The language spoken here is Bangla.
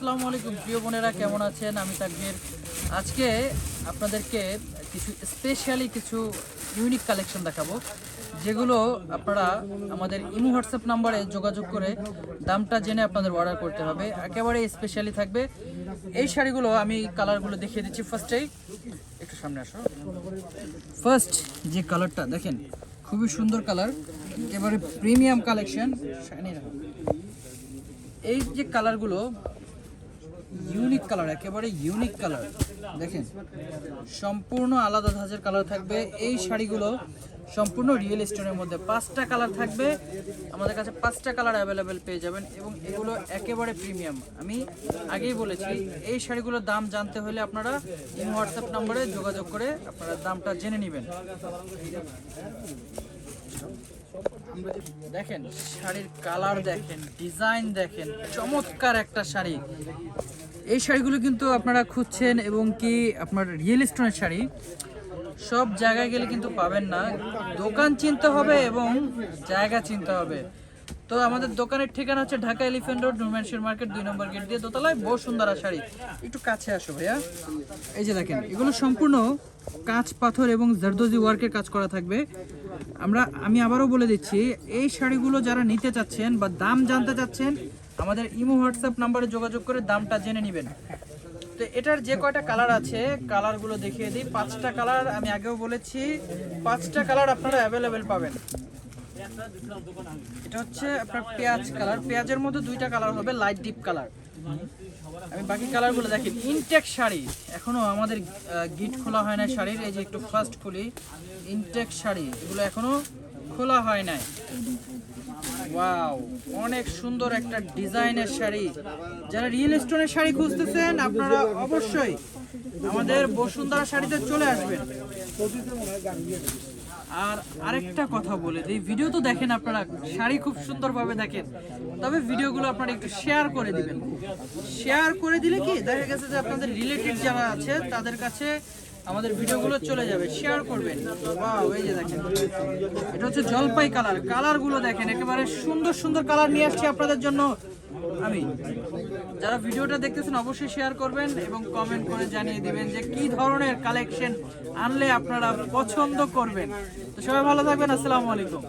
আসসালামু আলাইকুম প্রিয় বোনেরা, কেমন আছেন? আমি তাকবীর। আজকে আপনাদেরকে স্পেশালি কিছু ইউনিক কালেকশন দেখাবো, যেগুলো আপনারা আমাদের ইমো হোয়াটসঅ্যাপ নাম্বারে যোগাযোগ করে দামটা জেনে আপনাদের অর্ডার করতে হবে। একেবারে স্পেশালি থাকবে। এই শাড়িগুলো আমি কালারগুলো দেখিয়ে দিচ্ছি। ফার্স্টেই একটু সামনে আসো। ফার্স্ট যে কালারটা দেখেন, খুবই সুন্দর কালার, একেবারে প্রিমিয়াম কালেকশন। এই যে কালারগুলো ইউনিক কালার, একেবারে ইউনিক কালার দেখেন, সম্পূর্ণ আলাদা ধাঁচের কালার থাকবে। এই শাড়িগুলো সম্পূর্ণ রিয়েল স্টোনের মধ্যে 5টা কালার থাকবে। আমাদের কাছে 5টা কালার অ্যাভেলেবেল পেয়ে যাবেন এবং এগুলো একেবারে প্রিমিয়াম। আমি আগেই বলেছি, এই শাড়িগুলোর দাম জানতে হলে আপনারা ইমো হোয়াটসঅ্যাপ নম্বরে যোগাযোগ করে আপনারা দামটা জেনে নেবেন। দেখেন শাড়ির কালার দেখেন, ডিজাইন দেখেন, চমৎকার একটা শাড়ি। এই শাড়িগুলো কিন্তু আপনারা খুঁজছেন এবং কি আপনার রিয়েল স্টোনের শাড়ি সব জায়গায় গেলে কিন্তু পাবেন না। দোকান চিনতে হবে এবং জায়গা চিনতে হবে। তো আমাদের দোকানের ঠিকানা হচ্ছে ঢাকা এলিফ্যান্ট রোড, নুরম্যানশির মার্কেট 2 নম্বর গেট দিয়ে দোতলায়। বসুন্ধরা শাড়ি। একটু কাছে আসো ভাইয়া। এই যে দেখেন, এগুলো সম্পূর্ণ কাঁচ পাথর এবং জারদোজি ওয়ার্কের কাজ করা থাকবে। আমি আবারও বলে দিচ্ছি, এই শাড়িগুলো যারা নিতে চাচ্ছেন বা দাম জানতে চাচ্ছেন, আমাদের ইমো হোয়াটসঅ্যাপ নাম্বারে যোগাযোগ করে দামটা জেনে নেবেন। তো এটার যে কয়টা কালার আছে, কালারগুলো দেখিয়ে দিই। 5টা কালার, আমি আগেও বলেছি 5টা কালার আপনারা অ্যাভেলেবেল পাবেন। এটা হচ্ছে আপনার পেঁয়াজ কালার, পেঁয়াজের মধ্যে 2টা কালার হবে, লাইট ডিপ কালার। আমি বাকি কালারগুলো দেখি। ইনটেক শাড়ি, এখনো আমাদের গিট খোলা হয় না শাড়ির। এই যে একটু ফার্স্ট খুলি, ইনটেক শাড়ি, এগুলো এখনো খোলা হয় নাই। ওয়াও, অনেক সুন্দর একটা ডিজাইনের শাড়ি। যারা রিয়েল স্টোনের শাড়ি খুঁজতেছেন, আপনারা অবশ্যই আমাদের বসুন্ধরা শাড়িতে চলে আসবেন। আর আরেকটা কথা বলে দিই, ভিডিও তো দেখেন আপনারা, শাড়ি খুব সুন্দরভাবে দেখেন, তবে ভিডিওগুলো আপনারা একটু শেয়ার করে দিবেন। শেয়ার করে দিলে কি দেখা গেছে যে আপনাদের রিলেটিভ যারা আছে তাদের কাছে আমাদের ভিডিওগুলো চলে যাবে। শেয়ার করবেন। ওয়াও, এই যে দেখেন, এটা হচ্ছে জলপাই কালার। কালারগুলো দেখেন, একেবারে সুন্দর সুন্দর কালার নিয়ে আসছি আপনাদের জন্য। আমি যারা ভিডিওটা দেখতেছেন অবশ্যই শেয়ার করবেন এবং কমেন্ট করে জানিয়ে দিবেন যে কি ধরনের কালেকশন আনলে আপনারা পছন্দ করবেন। তো সবাই ভালো থাকবেন। আসসালামু আলাইকুম।